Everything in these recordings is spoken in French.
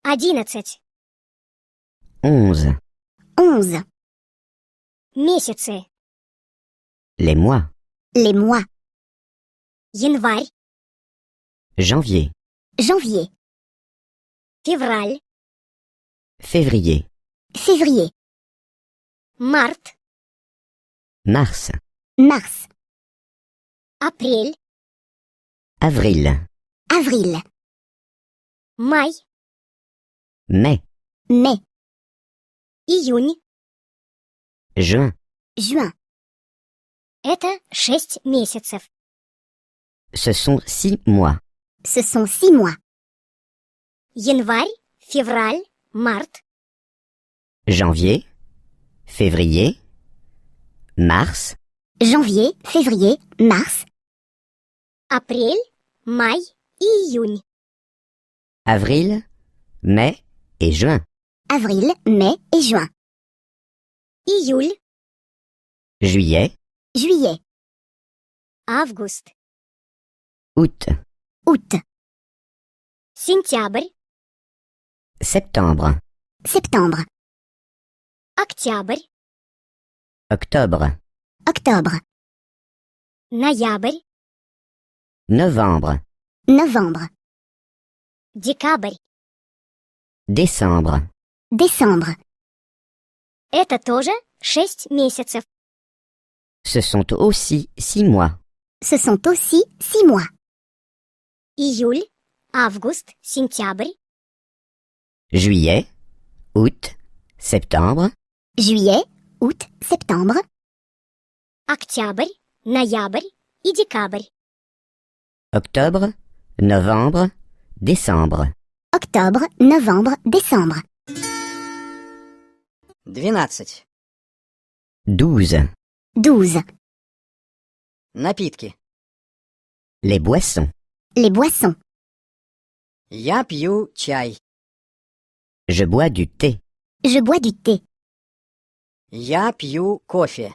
11. 11. 11. Месяцы. Les mois. Les mois. Январь, Janvier. Janvier. февраль, Février. Février. март, Mars. Mars. апрель, Avril. Avril. май, Mai. Mai. июнь. Juin. Juin. Это 6 месяцев. Ce sont 6 mois. Ce sont 6 mois. Январь, февраль, март, Janvier. Février. Mars. Janvier, février, mars, апрель, май и июнь. Avril. Mai et juin. avril, mai et juin. Июль, Juillet. Juillet, август, Août. août, сентябрь, Septembre. septembre, октябрь, Octobre. octobre, ноябрь, Novembre. novembre, декабрь. Décembre. décembre. Это тоже 6 месяцев. Ce sont aussi 6 mois. Ce sont aussi 6 mois. Июль, август, сентябрь, Juillet. Août. Septembre. Juillet, août, septembre, октябрь, ноябрь и декабрь. Octobre. Novembre. Décembre. octobre, novembre, décembre. 12. 12. 12. Напитки. Les boissons. Les boissons. Я пью чай. Je bois du thé. Je bois du thé. Я пью кофе.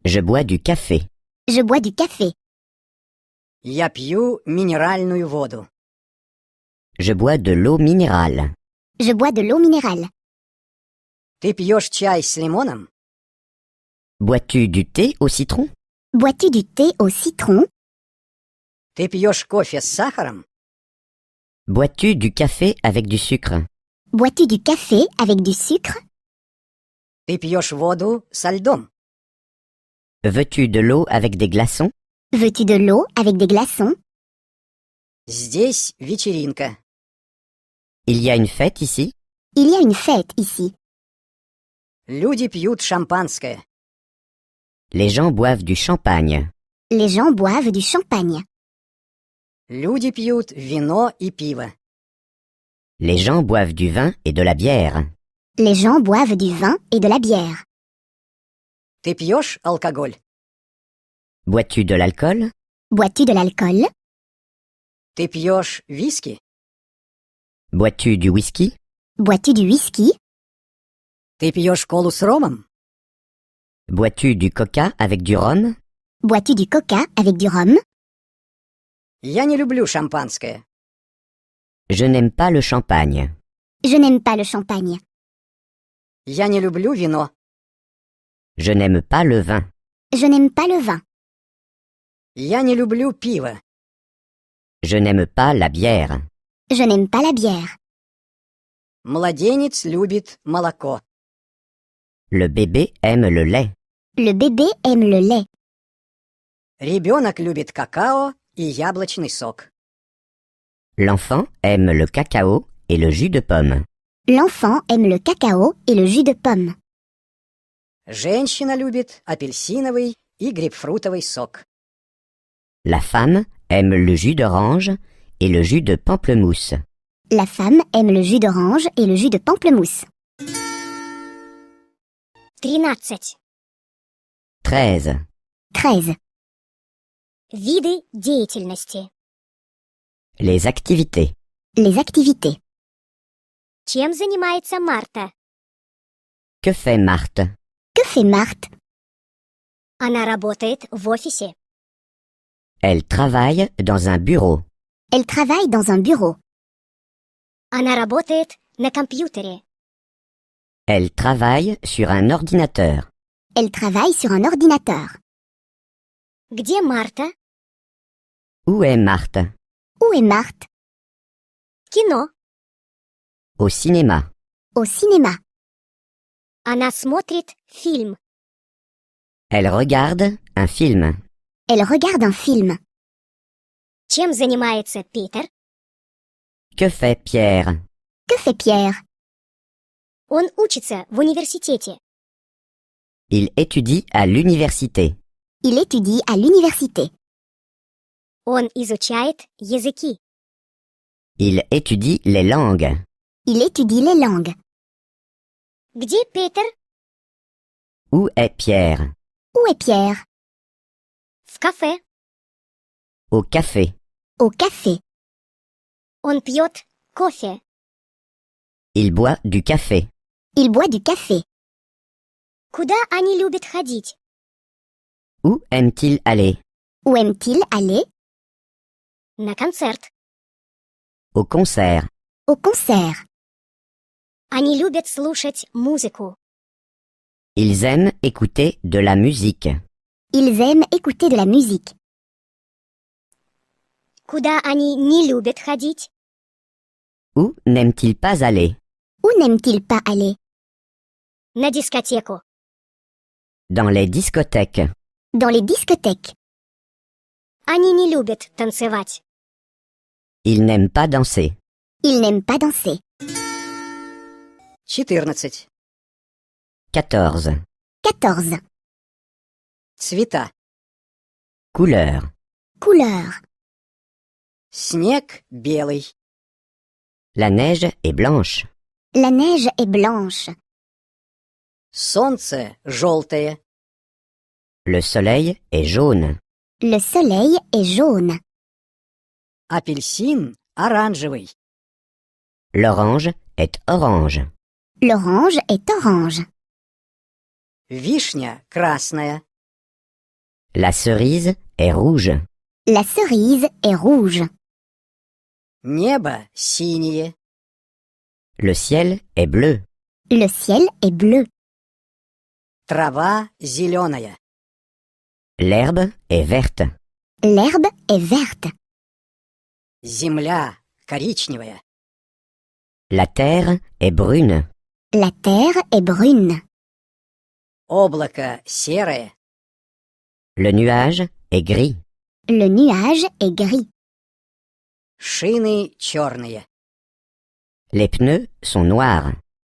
Je bois du café. Je bois du café. Я пью минеральную воду. Je bois de l'eau minérale. Je bois de l'eau minérale. Ты пьешь чай с лимоном? Bois-tu du thé au citron? Bois-tu du thé au citron? Ты пьешь кофе с сахаром? Bois-tu du café avec du sucre? Bois-tu du café avec du sucre? Ты пьешь воду со льдом? Veux-tu de l'eau avec des glaçons? Veux-tu de l'eau avec des glaçons? Здесь вечеринка. Il y a une fête ici? Il y a une fête ici. Люди пьют шампанское. Les gens boivent du champagne. Les gens boivent du champagne. Люди пьют вино и пиво. Les gens boivent du vin et de la bière. Les gens boivent du vin et de la bière. Ты пьешь алкоголь? Bois-tu de l'alcool? Bois-tu de l'alcool? Ты пьешь виски? Bois-tu du whisky? Bois-tu du whisky? Ты пьешь колу с ромом? Bois-tu du coca avec du rhum? Bois-tu du coca avec du rhum? Я не люблю шампанское. Je n'aime pas le champagne. Je n'aime pas le champagne. Я не люблю вино. Je n'aime pas le vin. Je n'aime pas le vin. Я не люблю пиво. Je n'aime pas la bière. Je n'aime pas la bière. Младенец любит молоко. Le bébé aime le lait. Le bébé aime le lait. Ребенок любит какао и яблочный сок. L'enfant aime le cacao et le jus de pomme. L'enfant aime le cacao et le jus de pomme. Женщина любит апельсиновый и грейпфрутовый сок. La femme aime le jus d'orange et le jus de pamplemousse. La femme aime le jus d'orange et le jus de pamplemousse. 13. 13. 13. Виды деятельности. Les activités. Les activités. Чем занимается Марта? Que fait Marthe? Que fait Marthe? Она работает в офисе. Elle travaille dans un bureau. Elle travaille dans un bureau. Она работает на компьютере. Elle travaille sur un ordinateur. Elle travaille sur un ordinateur. Где Марта? Où est Marthe? Où est Marthe? В кино. Au cinéma. Au cinéma. Она смотрит фильм. Elle regarde un film. Elle regarde un film. Чем занимается Питер? Que fait Pierre? Que fait Pierre? Он учится в университете. Il étudie à l'université. Il étudie à l'université. Он изучает языки. Il étudie les langues. Il étudie les langues. Где Питер? Où est Pierre? Où est Pierre? В кафе. Au café. Au café. Он пьет кофе. Il boit du café. Il boit du café. Куда они любят ходить? Où aime-t-il aller? Où aime-t-il aller? На концерт. Au concert. Au concert. Они любят слушать музыку. Ils aiment écouter de la musique. Ils aiment écouter de la musique. Куда они не любят ходить? Où n'aime-t-il pas aller? Où n'aime-t-il pas aller? На дискотеку. Dans les discothèques. Dans les discothèques. Они не любят танцевать. Il n'aime pas danser. Il n'aime pas danser. 14. 14. 14. Цвета. Couleur. Couleur. Снег белый. La neige est blanche. La neige est blanche. Солнце желтое. Le soleil est jaune. Le soleil est jaune. Апельсин оранжевый. L'orange est orange. L'orange est orange. Вишня красная. La cerise est rouge. La cerise est rouge. Небо синее. Le ciel est bleu. Le ciel est bleu. Трава зеленая. L'herbe est verte. L'herbe est verte. Земля коричневая. La terre est brune. La terre est brune. Облако серое. Le nuage est gris. Le nuage est gris. Шины черные. Les pneus sont noirs.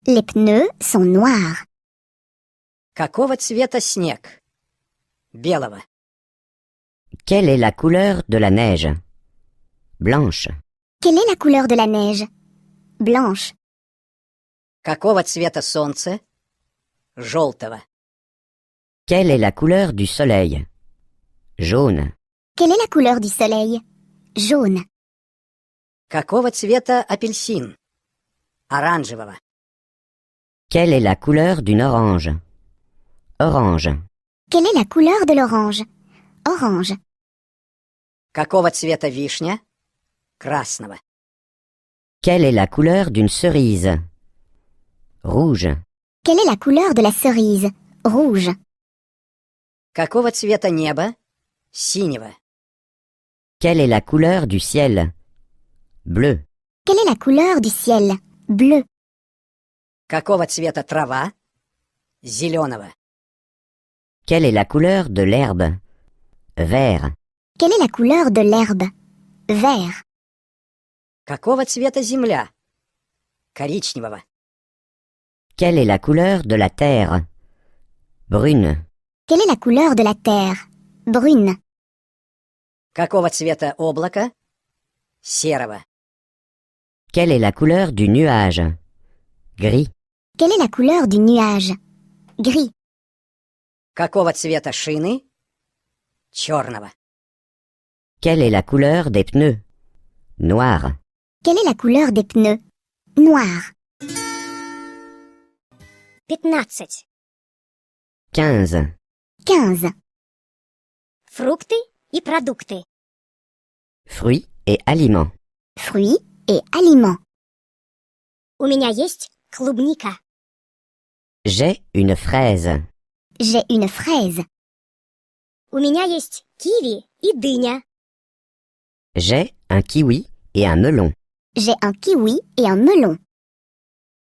Les pneus sont noirs. Какого цвета снег? Белого. Quelle est la couleur de la neige? Blanche. Quelle est la couleur de la neige? Blanche. Какого цвета солнце? Желтого. Quelle est la couleur du soleil? Jaune. Quelle est la couleur du soleil? Jaune. Какого цвета апельсин? Оранжевого. Quelle est la couleur d'une orange? Orange. Quelle est la couleur de l'orange? Orange. Какого цвета вишня? Красного. Quelle est la couleur d'une cerise? Rouge. Quelle est la couleur de la cerise? Rouge. Какого цвета небо? Синего. Quelle est la couleur du ciel? Bleu. Quelle est la couleur du ciel? Bleu. Какого цвета трава? Зеленого. Quelle est la couleur de l'herbe? Vert. Quelle est la couleur de l'herbe? Vert. Какого цвета земля? Коричневого. Quelle est la couleur de la terre? Brune. Quelle est la couleur de la terre? Brune. Какого цвета облако? Серого. Quelle est la couleur du nuage? Gris. Quelle est la couleur du nuage? Gris. Какого цвета шины? Черного. Quelle est la couleur des pneus? Noir. Quelle est la couleur des pneus? Noir. 15. 15. 15. Фрукты и продукты. Fruits et aliments. Fruits et aliments. У меня есть клубника. J'ai une fraise. J'ai une fraise. У меня есть киви и дыня. J'ai un kiwi et un melon. J'ai un kiwi et un melon.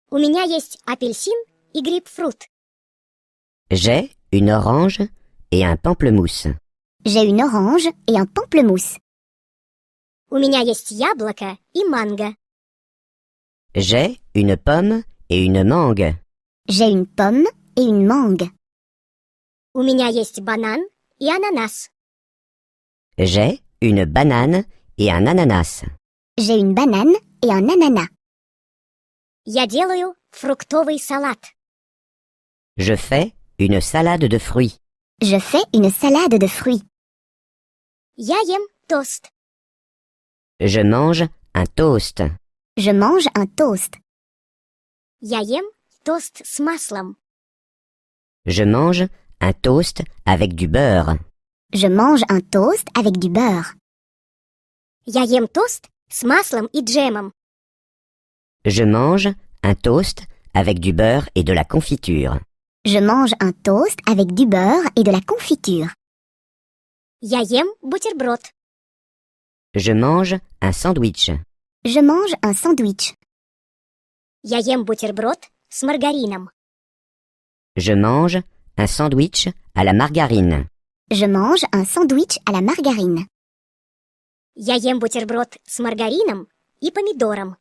У меня есть апельсин и грейпфрут. J'ai une orange et un pamplemousse. J'ai une orange et un pamplemousse. У меня есть яблоко и манго. J'ai une pomme et une mangue. J'ai une pomme et une mangue. У меня есть банан и ананас. J'ai une banane et un ananas. J'ai une banane et un ananas. Я делаю фруктовый салат. Je fais une salade de fruits. Je fais une salade de fruits. Я ем тост. Je mange un toast. Je mange un toast. Я ем тост с маслом. Je mange un toast avec du beurre. Je mange un toast avec du beurre. Я ем тост с маслом и джемом. Je mange un toast avec du beurre et de la confiture. Je mange un toast avec du beurre et de la confiture. Я ем бутерброд. Je mange un sandwich. Je mange un sandwich. Я ем бутерброд с маргарином. Je mange un sandwich à la margarine. Je mange un sandwich à la margarine. Я ем бутерброд с маргарином и помидором.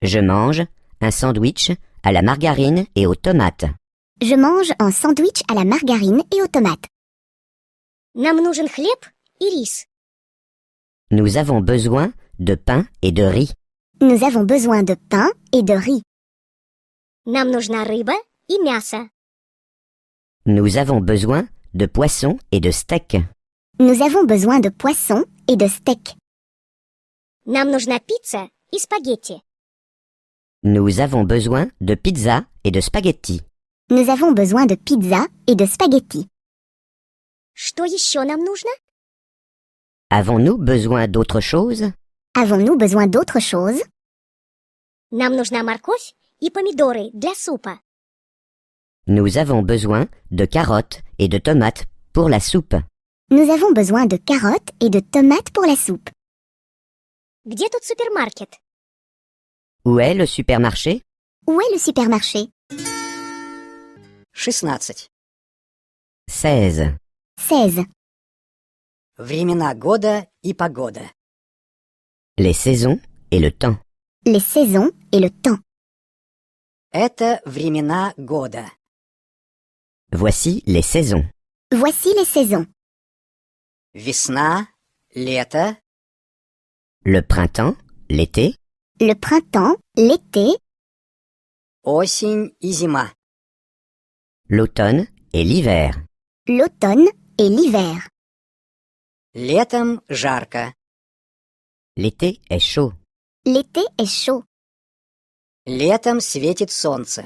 Je mange un sandwich à la margarine et aux tomates. Je mange un sandwich à la margarine et aux tomates. Нам нужен хлеб и рис. Nous avons besoin de pain et de riz. Nous avons besoin de pain et de riz. Нам нужна рыба и мясо. Nous avons besoin de poisson et de steak. Nous avons besoin de poisson et de steak. Нам нужна пицца и спагетти. Nous avons besoin de pizza et de spaghetti. Nous avons besoin de pizza et de spaghetti. Что еще нам нужно? Avons-nous besoin d'autre chose? Avons-nous besoin d'autre chose? Нам нужна морковь и помидоры для супа. Nous avons besoin de carottes et de tomates pour la soupe. Nous avons besoin de carottes et de tomates pour la soupe. Где тут супермаркет? Où est le supermarché? Où est le supermarché? 16. 16. 16. Времена года и погода. Les saisons et le temps. Les saisons et le temps. Это времена года. Voici les saisons. Voici les saisons. Весна, лето, Le printemps, l'été, Le printemps, l'été, осень и зима. l'automne et l'hiver. l'automne et l'hiver. Летом жарко, L'été est chaud. L'été est chaud. летом светит солнце.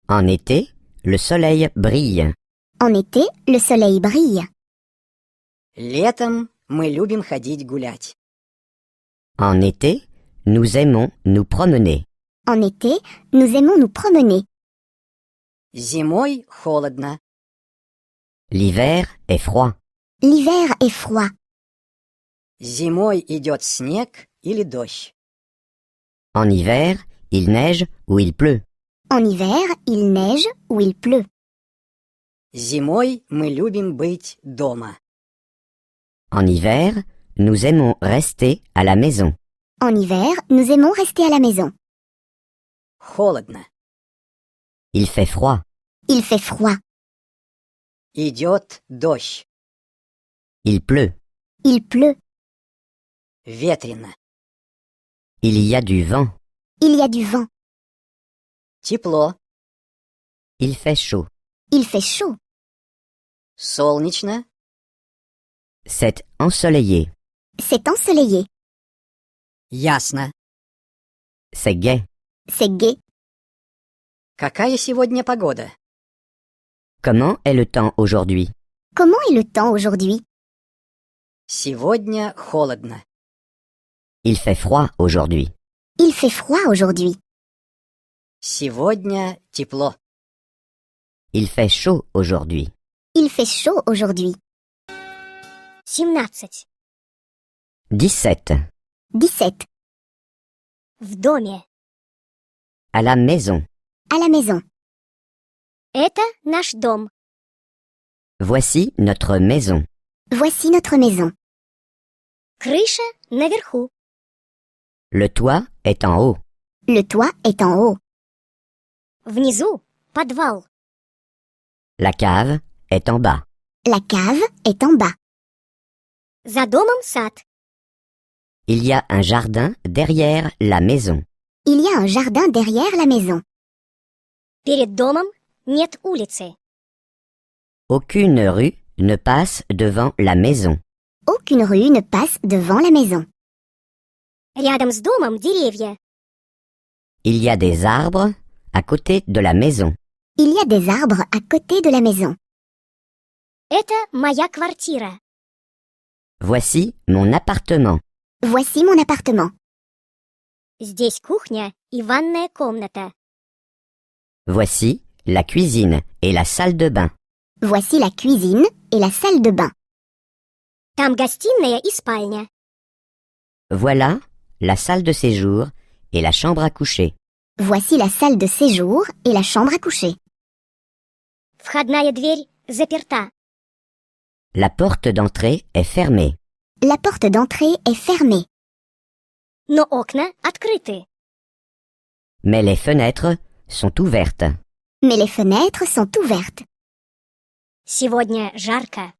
En été, le soleil brille. En été, le soleil brille. Летом мы любим ходить гулять. En été, nous aimons nous promener. En été, nous aimons nous promener. Зимой холодно, L'hiver est froid. L'hiver est froid. зимой идет снег или дождь. En hiver, il neige ou il pleut. En hiver, il neige ou il pleut. Зимой мы любим быть дома. En hiver, nous aimons rester à la maison. En hiver, nous aimons rester à la maison. Холодно. Il fait froid. Il fait froid. Идет дождь. Il pleut. Il pleut. Ветрено. Il y a du vent. Il y a du vent. Тепло. Il fait chaud. Il fait chaud. Солнечно. C'est ensoleillé. C'est ensoleillé. Ясно. C'est gai. C'est gai. Какая сегодня погода? Comment est le temps aujourd'hui? Comment est le temps aujourd'hui? Сегодня холодно. Il fait froid aujourd'hui. Il fait froid aujourd'hui. Сегодня тепло. Il fait chaud aujourd'hui. Il fait chaud aujourd'hui. 17. 17. 17. В доме. À la maison. À la maison. Это наш дом. Voici notre maison. Voici notre maison. Крыша наверху. Le toit est en haut. Le toit est en haut. Внизу подвал. La cave est en bas. La cave est en bas. За домом сад. Il y a un jardin derrière la maison. Il y a un jardin derrière la maison. Перед домом нет улицы. Aucune rue ne passe devant la maison. Aucune rue ne passe devant la maison. Рядом с домом деревья. Il y a des arbres à côté de la maison. Il y a des arbres à côté de la maison. Это моя квартира. Voici mon appartement. Voici mon appartement. Здесь кухня и ванная комната. Voici la cuisine et la salle de bain. Voici la cuisine et la salle de bain. Там гостиная и спальня. Voilà la salle de séjour et la chambre à coucher. Voici la salle de séjour et la chambre à coucher. Входная дверь заперта. La porte d'entrée est fermée. La porte d'entrée est fermée. Но окна открыты. Mais les fenêtres sont ouvertes. Mais les fenêtres sont ouvertes. Сегодня жарко.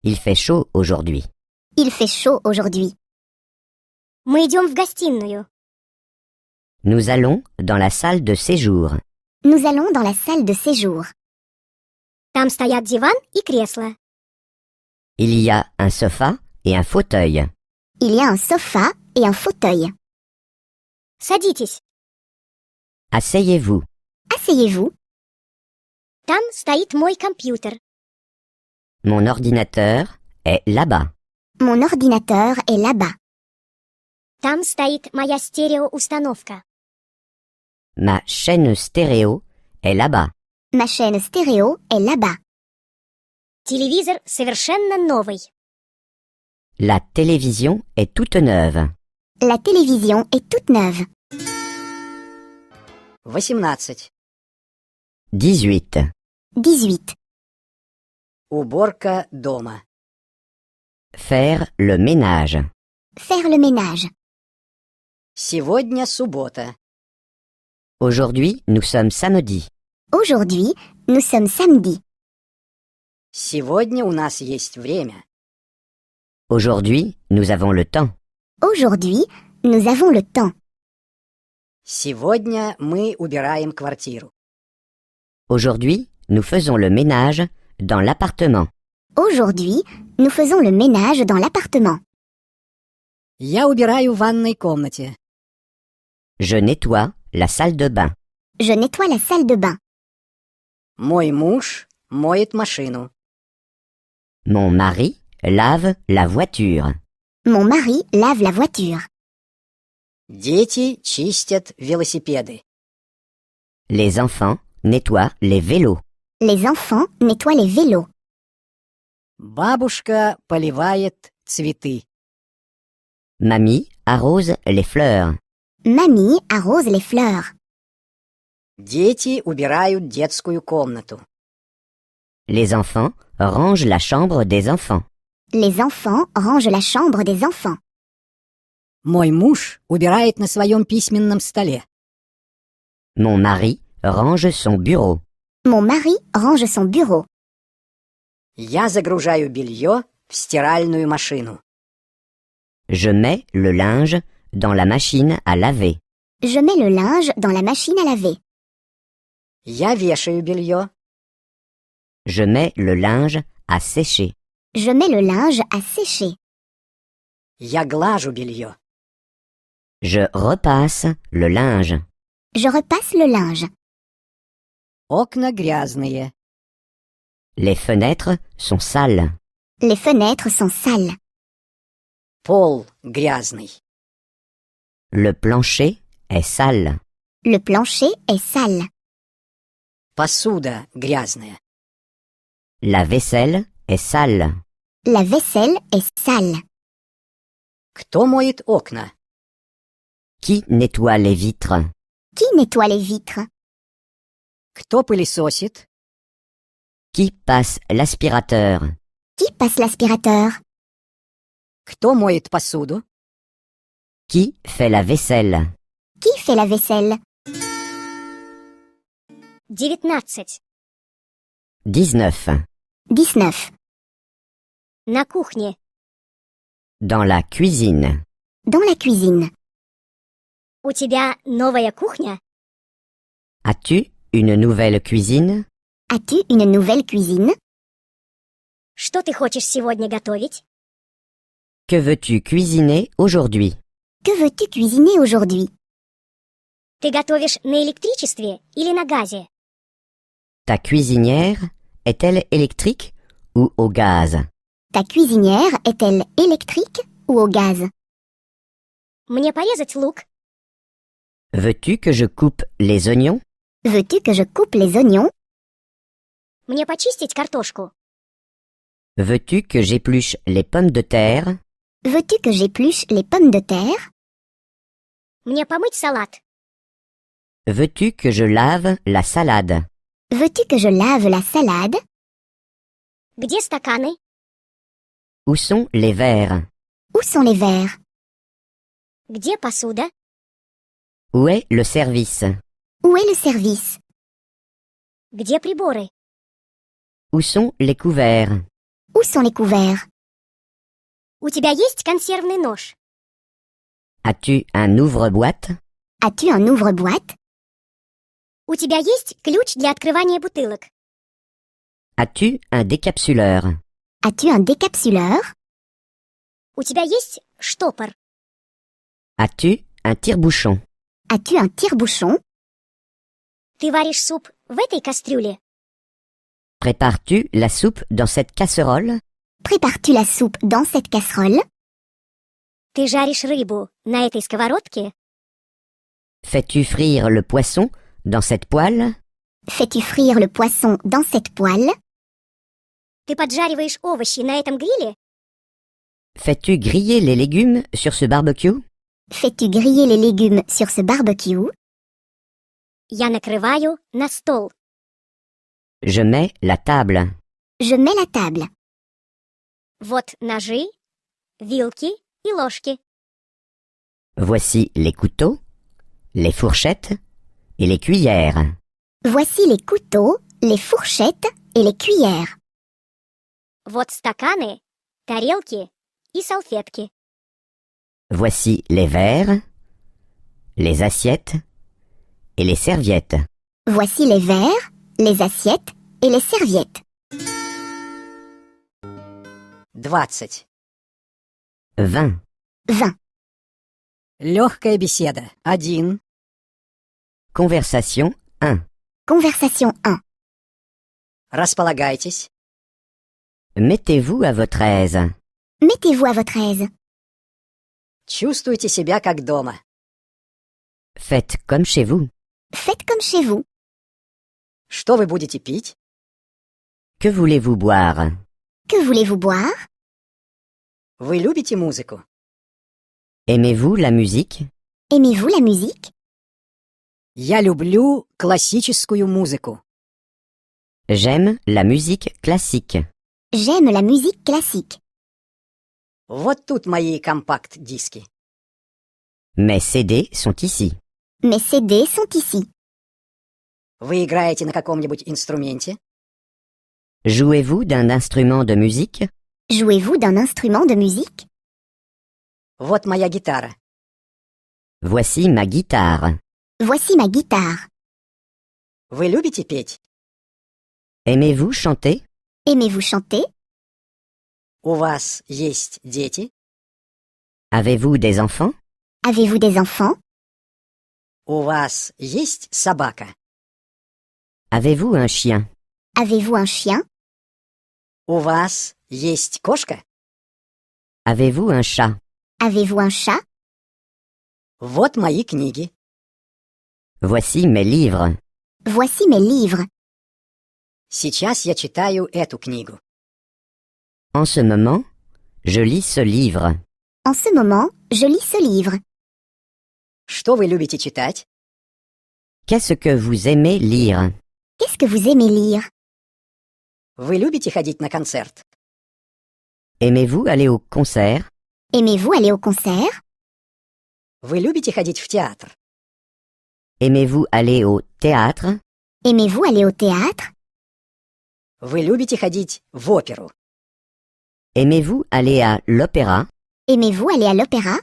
Il fait chaud aujourd'hui. Il fait chaud aujourd'hui. Мы идем в гостиную. Nous allons dans la salle de séjour. Nous allons dans la salle de séjour. Там стоят диван и кресло. Il y a un sofa et un fauteuil. Il y a un sofa et un fauteuil. Садитесь. Asseyez-vous. Asseyez-vous. Там стоит мой компьютер. Mon ordinateur est là-bas. Mon ordinateur est là-bas. Там стоит моя стереоустановка. Ma chaîne stéréo est là-bas. Ma chaîne stéréo est là-bas. Телевизор совершенно новый. La télévision est toute neuve. La télévision est toute neuve. 18. 18. 18. Уборка дома. Faire le ménage. Faire le ménage. Сегодня суббота. Aujourd'hui, nous sommes samedi. Aujourd'hui, nous sommes samedi. Сегодня у нас есть время. Aujourd'hui, nous avons le temps. Aujourd'hui, nous avons le temps. Сегодня мы убираем квартиру. Aujourd'hui, nous faisons le ménage dans l'appartement. Aujourd'hui, nous faisons le ménage dans l'appartement. Я убираю в ванной комнате. Je nettoie la salle de bain. Je nettoie la salle de bain. Мой муж моет машину. Mon mari lave la voiture. Mon mari lave la voiture. Дети чистят велосипеды. Les enfants nettoient les vélos. Les enfants nettoient les vélos. Бабушка поливает цветы. Mamie arrose les fleurs. Mamie arrose les fleurs. Дети убирают детскую комнату. Les enfants rangent la chambre des enfants. Les enfants rangent la chambre des enfants. Мой муж убирает на своем письменном столе. Mon mari range son bureau. Mon mari range son bureau. Я загружаю белье в стиральную машину. Je mets le linge dans la machine à laver. Je mets le linge dans la machine à laver. Я вешаю белье. Je mets le linge à sécher. Je mets le linge à sécher. Я глажу белье. Je repasse le linge. Je repasse le linge. Окна грязные. Les fenêtres sont sales. Les fenêtres sont sales. Пол грязный. Le plancher est sale. Le plancher est sale. Посуда грязная. La vaisselle est sale. La vaisselle est sale. Кто моет окна? Qui nettoie les vitres? Qui nettoie les vitres? Кто пылесосит? Qui passe l'aspirateur? Qui passe l'aspirateur? Кто моет посуду? Qui fait la vaisselle? Qui fait la vaisselle? 19. 19. 19. На кухне. Dans la cuisine. Dans la cuisine. У тебя новая кухня? As-tu une nouvelle cuisine? As-tu une nouvelle cuisine? Что ты хочешь сегодня готовить? Que veux-tu cuisiner aujourd'hui? Que veux-tu cuisiner aujourd'hui? Ты готовишь на электричестве или на газе? Ta cuisinière est-elle électrique ou au gaz? Ta cuisinière est-elle électrique ou au gaz? Мне порезать лук? Veux-tu que je coupe les oignons? Veux-tu que je coupe les oignons? Мне почистить картошку? Veux-tu que j'épluche les pommes de terre? Veux-tu que j'épluche les pommes de terre? Мне помыть салат? Veux-tu que je lave la salade? Veux-tu que je lave la salade? Где стаканы? Où sont les verres? Où sont les verres? Где посуда? Où est le service? Où est le service? Где приборы? Où sont les couverts? Où sont les couverts? У тебя есть консервный нож? As-tu un ouvre-boîte? As-tu un ouvre-boîte? У тебя есть ключ для открывания бутылок? As-tu un décapsuleur? As-tu un décapsuleur? У тебя есть штопор? As-tu un tire-bouchon? As-tu un tire-bouchon? Ты варишь суп в этой кастрюле? Prépares-tu la soupe dans cette casserole? Prépares-tu la soupe dans cette casserole? Ты жаришь рыбу на этой сковородке? Fais-tu frire le poisson dans cette poêle? Fais-tu frire le poisson dans cette poêle? Ты поджариваешь овощи на этом гриле? Fais-tu griller les légumes sur ce barbecue? Fais-tu griller les légumes sur ce barbecue? Я накрываю на стол. Je mets la table. Je mets la table. Вот ножи, вилки и ложки. Voici les couteaux, les fourchettes et les cuillères. Voici les couteaux, les fourchettes et les cuillères. Вот стаканы, тарелки и салфетки. Voici les verres, les assiettes et les serviettes. Voici les verres, les assiettes et les serviettes. 20. 20. 20. Легкая беседа. 1. Conversation 1. Conversation 1. Располагайтесь. Mettez-vous à votre aise. Mettez-vous à votre aise. Чувствуйте себя как дома. Faites comme chez vous. Faites comme chez vous. Что вы будете пить? Que voulez-vous boire? Que voulez-vous boire? Вы любите музыку? Aimez-vous la musique? Aimez-vous la musique? Я люблю классическую музыку. J'aime la musique classique. J'aime la musique classique. Вот тут мои компакт-диски. Mes CD sont ici. Mes CD sont ici. Вы играете на каком-нибудь инструменте? Jouez-vous d'un instrument de musique? Jouez-vous d'un instrument de musique? Вот моя гитара. Voici ma guitare. Voici ma guitare. Вы любите петь? Aimez-vous chanter? Aimez-vous chanter? У вас есть дети? Avez-vous des enfants? Avez-vous des enfants? У вас есть собака? Avez-vous un chien? Avez-vous un chien? У вас есть кошка? Avez-vous un chat? Avez-vous un chat? Вот мои книги. Voici mes livres. Voici mes livres. Сейчас я читаю эту книгу. En ce moment, je lis ce livre. En ce moment, je lis ce livre. Что вы любите читать? Qu'est-ce que vous aimez lire? Qu'est-ce que vous aimez lire? Вы любите ходить на концерт? Aimez-vous aller au concert? Aimez-vous aller au concert? Вы любите ходить в театр? Aimez-vous aller au théâtre? Aimez-vous aller au théâtre? Вы любите ходить в оперу? Aimez-vous aller à l'opéra? Aimez-vous aller à l'opéra?